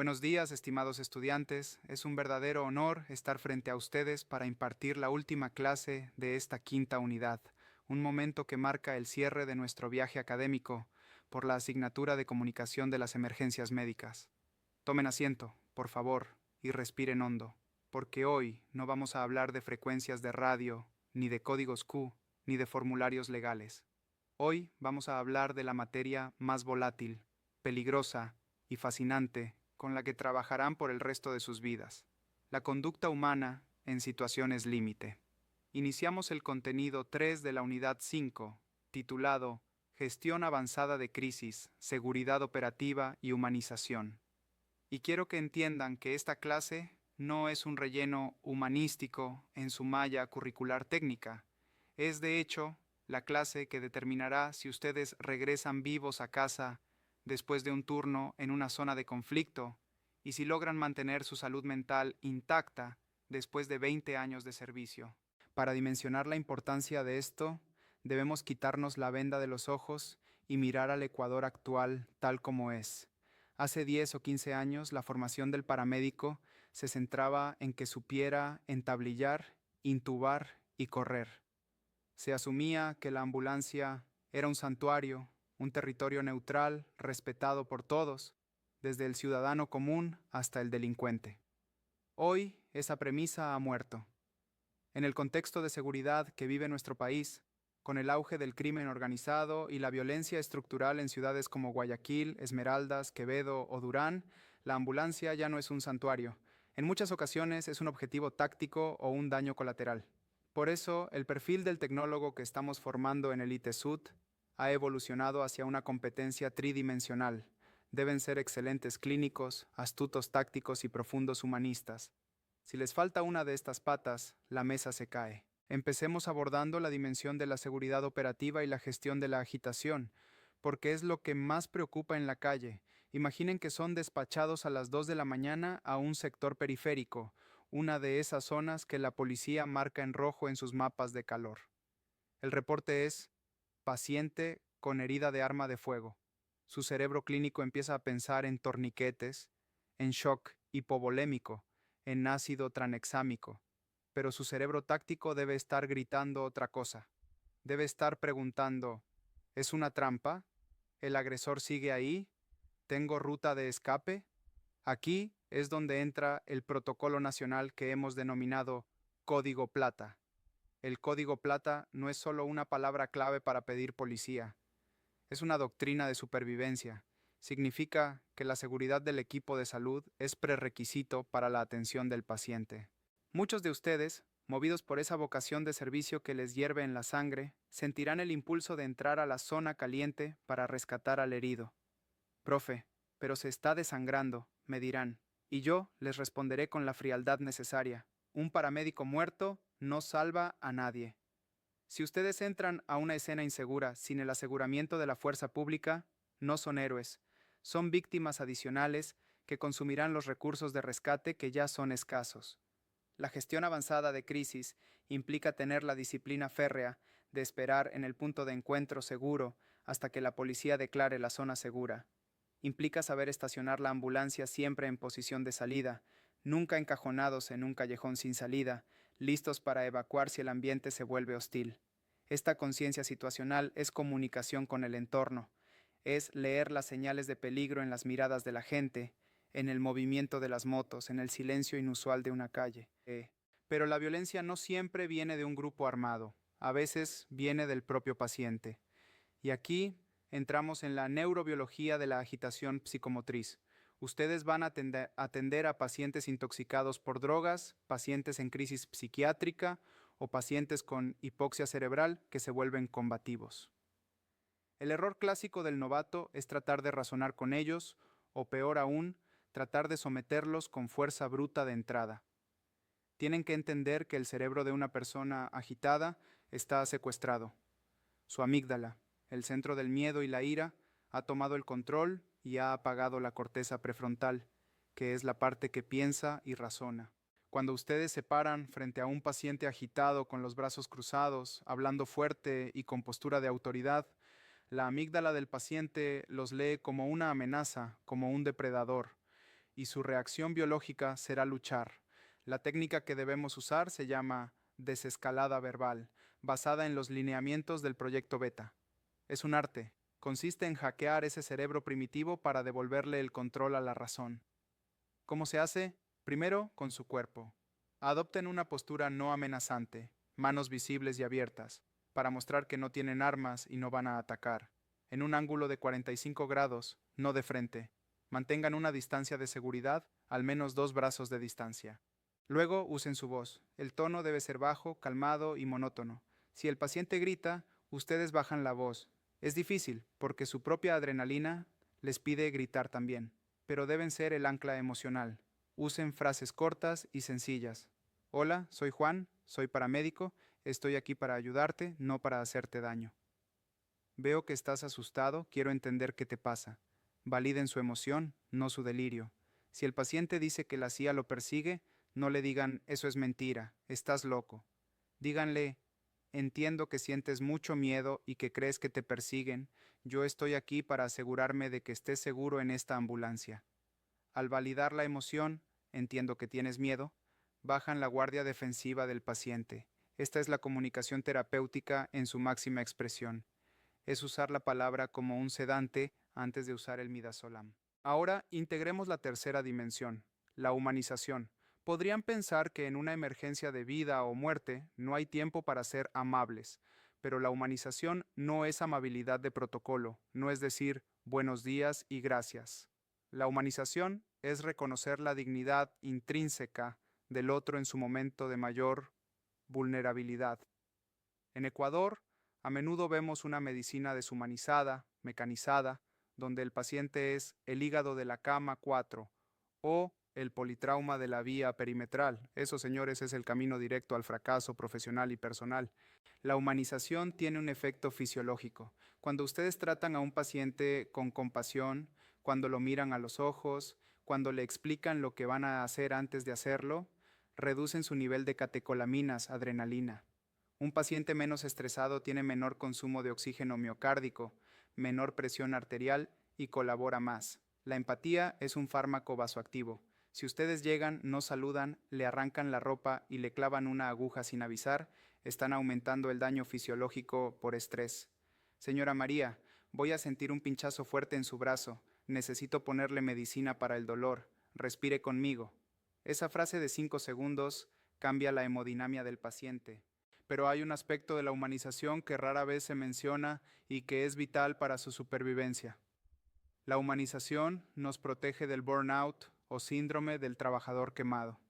Buenos días, estimados estudiantes. Es un verdadero honor estar frente a ustedes para impartir la última clase de esta quinta unidad, un momento que marca el cierre de nuestro viaje académico por la asignatura de comunicación de las emergencias médicas. Tomen asiento, por favor, y respiren hondo, porque hoy no vamos a hablar de frecuencias de radio, ni de códigos Q, ni de formularios legales. Hoy vamos a hablar de la materia más volátil, peligrosa y fascinante con la que trabajarán por el resto de sus vidas, la conducta humana en situaciones límite. Iniciamos el contenido 3 de la unidad 5, titulado Gestión avanzada de crisis, seguridad operativa y humanización. Y quiero que entiendan que esta clase no es un relleno humanístico en su malla curricular técnica. Es, de hecho, la clase que determinará si ustedes regresan vivos a casa después de un turno en una zona de conflicto y si logran mantener su salud mental intacta después de 20 años de servicio. Para dimensionar la importancia de esto, debemos quitarnos la venda de los ojos y mirar al Ecuador actual tal como es. Hace 10 o 15 años, la formación del paramédico se centraba en que supiera entablillar, intubar y correr. Se asumía que la ambulancia era un santuario, un territorio neutral, respetado por todos, desde el ciudadano común hasta el delincuente. Hoy esa premisa ha muerto. En el contexto de seguridad que vive nuestro país, con el auge del crimen organizado y la violencia estructural en ciudades como Guayaquil, Esmeraldas, Quevedo o Durán, la ambulancia ya no es un santuario. En muchas ocasiones es un objetivo táctico o un daño colateral. Por eso, el perfil del tecnólogo que estamos formando en el ITESUT ha evolucionado hacia una competencia tridimensional. Deben ser excelentes clínicos, astutos tácticos y profundos humanistas. Si les falta una de estas patas, la mesa se cae. Empecemos abordando la dimensión de la seguridad operativa y la gestión de la agitación, porque es lo que más preocupa en la calle. Imaginen que son despachados a las 2 de la mañana a un sector periférico, una de esas zonas que la policía marca en rojo en sus mapas de calor. El reporte es paciente con herida de arma de fuego. Su cerebro clínico empieza a pensar en torniquetes, en shock hipovolémico, en ácido tranexámico, pero su cerebro táctico debe estar gritando otra cosa. Debe estar preguntando, ¿es una trampa? ¿El agresor sigue ahí? ¿Tengo ruta de escape? Aquí es donde entra el protocolo nacional que hemos denominado Código Plata. El Código Plata no es solo una palabra clave para pedir policía, es una doctrina de supervivencia. Significa que la seguridad del equipo de salud es prerequisito para la atención del paciente. Muchos de ustedes, movidos por esa vocación de servicio que les hierve en la sangre, sentirán el impulso de entrar a la zona caliente para rescatar al herido. Profe, pero se está desangrando, me dirán, y yo les responderé con la frialdad necesaria. Un paramédico muerto no salva a nadie. Si ustedes entran a una escena insegura sin el aseguramiento de la fuerza pública, no son héroes, son víctimas adicionales que consumirán los recursos de rescate que ya son escasos. La gestión avanzada de crisis implica tener la disciplina férrea de esperar en el punto de encuentro seguro hasta que la policía declare la zona segura. Implica saber estacionar la ambulancia siempre en posición de salida, nunca encajonados en un callejón sin salida, listos para evacuar si el ambiente se vuelve hostil. Esta conciencia situacional es comunicación con el entorno, es leer las señales de peligro en las miradas de la gente, en el movimiento de las motos, en el silencio inusual de una calle. Pero la violencia no siempre viene de un grupo armado, a veces viene del propio paciente. Y aquí entramos en la neurobiología de la agitación psicomotriz. Ustedes van a atender a pacientes intoxicados por drogas, pacientes en crisis psiquiátrica o pacientes con hipoxia cerebral que se vuelven combativos. El error clásico del novato es tratar de razonar con ellos, o peor aún, tratar de someterlos con fuerza bruta de entrada. Tienen que entender que el cerebro de una persona agitada está secuestrado. Su amígdala, el centro del miedo y la ira, ha tomado el control y ha apagado la corteza prefrontal, que es la parte que piensa y razona. Cuando ustedes se paran frente a un paciente agitado con los brazos cruzados, hablando fuerte y con postura de autoridad, la amígdala del paciente los lee como una amenaza, como un depredador, y su reacción biológica será luchar. La técnica que debemos usar se llama desescalada verbal, basada en los lineamientos del proyecto Beta. Es un arte. Consiste en hackear ese cerebro primitivo para devolverle el control a la razón. ¿Cómo se hace? Primero, con su cuerpo. Adopten una postura no amenazante, manos visibles y abiertas, para mostrar que no tienen armas y no van a atacar. En un ángulo de 45 grados, no de frente. Mantengan una distancia de seguridad, al menos 2 brazos de distancia. Luego usen su voz. El tono debe ser bajo, calmado y monótono. Si el paciente grita, ustedes bajan la voz. Es difícil, porque su propia adrenalina les pide gritar también, pero deben ser el ancla emocional. Usen frases cortas y sencillas. Hola, soy Juan, soy paramédico, estoy aquí para ayudarte, no para hacerte daño. Veo que estás asustado, quiero entender qué te pasa. Validen su emoción, no su delirio. Si el paciente dice que la CIA lo persigue, no le digan eso es mentira, estás loco. Díganle, entiendo que sientes mucho miedo y que crees que te persiguen, yo estoy aquí para asegurarme de que estés seguro en esta ambulancia. Al validar la emoción, entiendo que tienes miedo, bajan la guardia defensiva del paciente. Esta es la comunicación terapéutica en su máxima expresión. Es usar la palabra como un sedante antes de usar el midazolam. Ahora integremos la tercera dimensión, la humanización. Podrían pensar que en una emergencia de vida o muerte no hay tiempo para ser amables, pero la humanización no es amabilidad de protocolo, no es decir buenos días y gracias. La humanización es reconocer la dignidad intrínseca del otro en su momento de mayor vulnerabilidad. En Ecuador, a menudo vemos una medicina deshumanizada, mecanizada, donde el paciente es el hígado de la cama 4 o el politrauma de la vía perimetral. Eso, señores, es el camino directo al fracaso profesional y personal. La humanización tiene un efecto fisiológico. Cuando ustedes tratan a un paciente con compasión, cuando lo miran a los ojos, cuando le explican lo que van a hacer antes de hacerlo, reducen su nivel de catecolaminas, adrenalina. Un paciente menos estresado tiene menor consumo de oxígeno miocárdico, menor presión arterial y colabora más. La empatía es un fármaco vasoactivo. Si ustedes llegan, no saludan, le arrancan la ropa y le clavan una aguja sin avisar, están aumentando el daño fisiológico por estrés. Señora María, voy a sentir un pinchazo fuerte en su brazo. Necesito ponerle medicina para el dolor. Respire conmigo. Esa frase de 5 segundos cambia la hemodinamia del paciente. Pero hay un aspecto de la humanización que rara vez se menciona y que es vital para su supervivencia. La humanización nos protege del burnout o síndrome del trabajador quemado.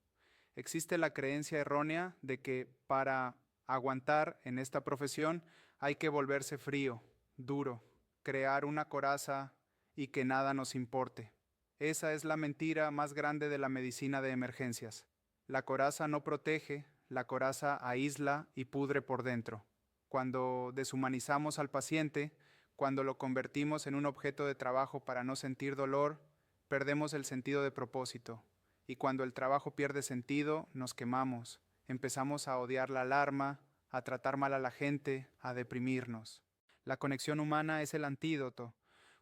Existe la creencia errónea de que para aguantar en esta profesión hay que volverse frío, duro, crear una coraza y que nada nos importe. Esa es la mentira más grande de la medicina de emergencias. La coraza no protege, la coraza aísla y pudre por dentro. Cuando deshumanizamos al paciente, cuando lo convertimos en un objeto de trabajo para no sentir dolor, perdemos el sentido de propósito. Y cuando el trabajo pierde sentido, nos quemamos. Empezamos a odiar la alarma, a tratar mal a la gente, a deprimirnos. La conexión humana es el antídoto.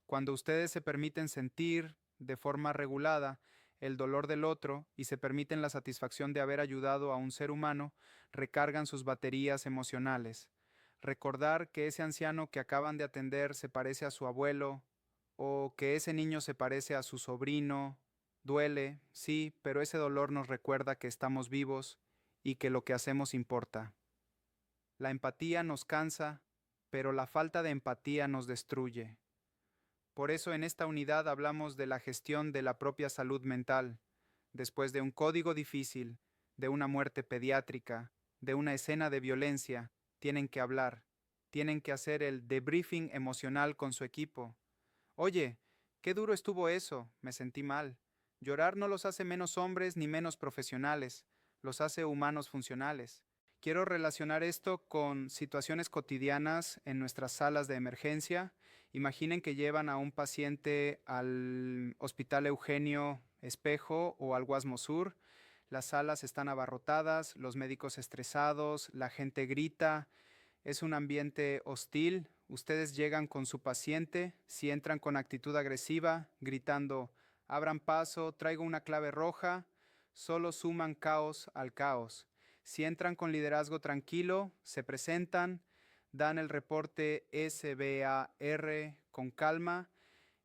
Cuando ustedes se permiten sentir de forma regulada el dolor del otro y se permiten la satisfacción de haber ayudado a un ser humano, recargan sus baterías emocionales. Recordar que ese anciano que acaban de atender se parece a su abuelo o que ese niño se parece a su sobrino, duele, sí, pero ese dolor nos recuerda que estamos vivos y que lo que hacemos importa. La empatía nos cansa, pero la falta de empatía nos destruye. Por eso en esta unidad hablamos de la gestión de la propia salud mental, después de un código difícil, de una muerte pediátrica, de una escena de violencia, tienen que hablar, tienen que hacer el debriefing emocional con su equipo. Oye, qué duro estuvo eso, me sentí mal. Llorar no los hace menos hombres ni menos profesionales, los hace humanos funcionales. Quiero relacionar esto con situaciones cotidianas en nuestras salas de emergencia. Imaginen que llevan a un paciente al Hospital Eugenio Espejo o al Guasmo Sur. Las salas están abarrotadas, los médicos estresados, la gente grita. Es un ambiente hostil. Ustedes llegan con su paciente, si entran con actitud agresiva, gritando Abran paso, traigo una clave roja, solo suman caos al caos. Si entran con liderazgo tranquilo, se presentan, dan el reporte SBAR con calma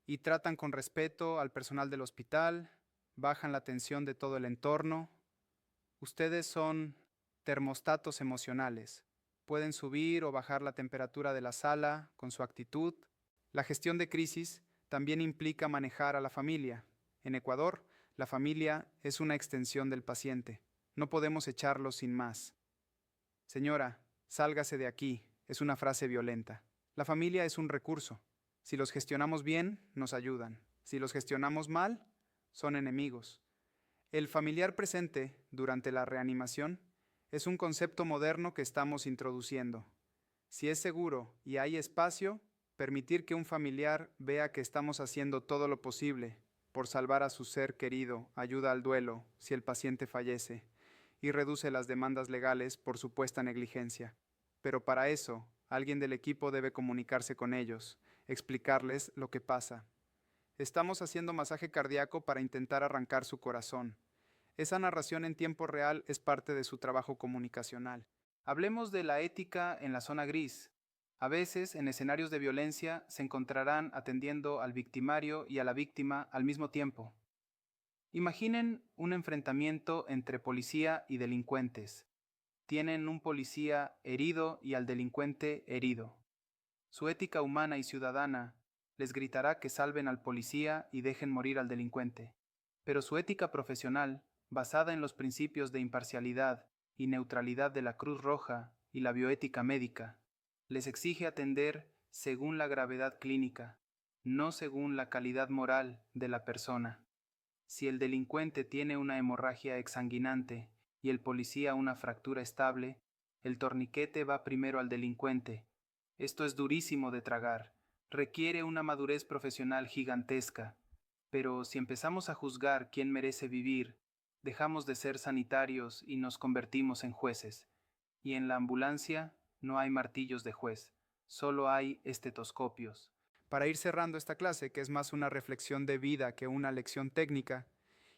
y tratan con respeto al personal del hospital, bajan la tensión de todo el entorno. Ustedes son termostatos emocionales. Pueden subir o bajar la temperatura de la sala con su actitud. La gestión de crisis también implica manejar a la familia. En Ecuador, la familia es una extensión del paciente. No podemos echarlo sin más. Señora, sálgase de aquí, es una frase violenta. La familia es un recurso. Si los gestionamos bien, nos ayudan. Si los gestionamos mal, son enemigos. El familiar presente durante la reanimación es un concepto moderno que estamos introduciendo. Si es seguro y hay espacio, permitir que un familiar vea que estamos haciendo todo lo posible por salvar a su ser querido ayuda al duelo si el paciente fallece y reduce las demandas legales por supuesta negligencia. Pero para eso, alguien del equipo debe comunicarse con ellos, explicarles lo que pasa. Estamos haciendo masaje cardíaco para intentar arrancar su corazón. Esa narración en tiempo real es parte de su trabajo comunicacional. Hablemos de la ética en la zona gris. A veces, en escenarios de violencia, se encontrarán atendiendo al victimario y a la víctima al mismo tiempo. Imaginen un enfrentamiento entre policía y delincuentes. Tienen un policía herido y al delincuente herido. Su ética humana y ciudadana les gritará que salven al policía y dejen morir al delincuente. Pero su ética profesional, basada en los principios de imparcialidad y neutralidad de la Cruz Roja y la bioética médica, les exige atender según la gravedad clínica, no según la calidad moral de la persona. Si el delincuente tiene una hemorragia exsanguinante y el policía una fractura estable, el torniquete va primero al delincuente. Esto es durísimo de tragar, requiere una madurez profesional gigantesca, pero si empezamos a juzgar quién merece vivir, dejamos de ser sanitarios y nos convertimos en jueces. Y en la ambulancia no hay martillos de juez, solo hay estetoscopios. Para ir cerrando esta clase, que es más una reflexión de vida que una lección técnica,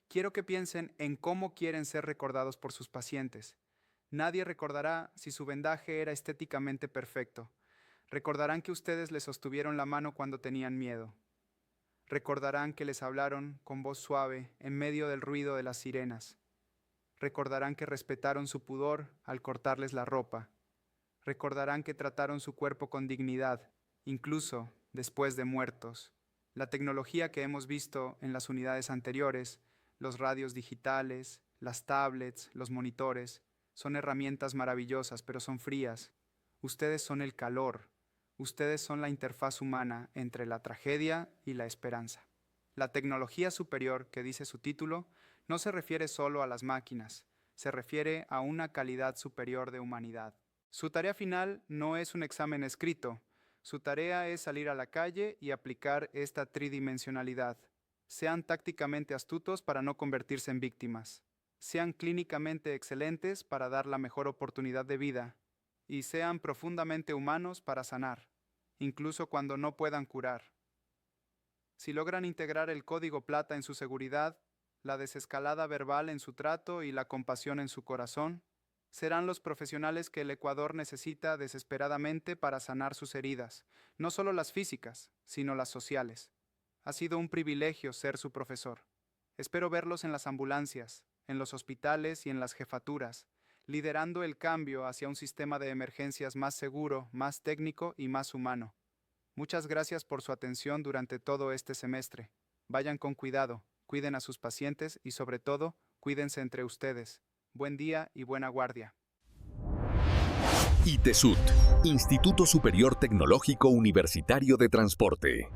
quiero que piensen en cómo quieren ser recordados por sus pacientes. Nadie recordará si su vendaje era estéticamente perfecto. Recordarán que ustedes les sostuvieron la mano cuando tenían miedo. Recordarán que les hablaron con voz suave en medio del ruido de las sirenas. Recordarán que respetaron su pudor al cortarles la ropa. Recordarán que trataron su cuerpo con dignidad, incluso después de muertos. La tecnología que hemos visto en las unidades anteriores, los radios digitales, las tablets, los monitores, son herramientas maravillosas, pero son frías. Ustedes son el calor. Ustedes son la interfaz humana entre la tragedia y la esperanza. La tecnología superior, que dice su título, no se refiere solo a las máquinas, se refiere a una calidad superior de humanidad. Su tarea final no es un examen escrito, su tarea es salir a la calle y aplicar esta tridimensionalidad. Sean tácticamente astutos para no convertirse en víctimas. Sean clínicamente excelentes para dar la mejor oportunidad de vida. Y sean profundamente humanos para sanar, incluso cuando no puedan curar. Si logran integrar el código plata en su seguridad, la desescalada verbal en su trato y la compasión en su corazón, serán los profesionales que el Ecuador necesita desesperadamente para sanar sus heridas, no solo las físicas, sino las sociales. Ha sido un privilegio ser su profesor. Espero verlos en las ambulancias, en los hospitales y en las jefaturas, liderando el cambio hacia un sistema de emergencias más seguro, más técnico y más humano. Muchas gracias por su atención durante todo este semestre. Vayan con cuidado, cuiden a sus pacientes y sobre todo, cuídense entre ustedes. Buen día y buena guardia. ITESUT, Instituto Superior Tecnológico Universitario de Transporte.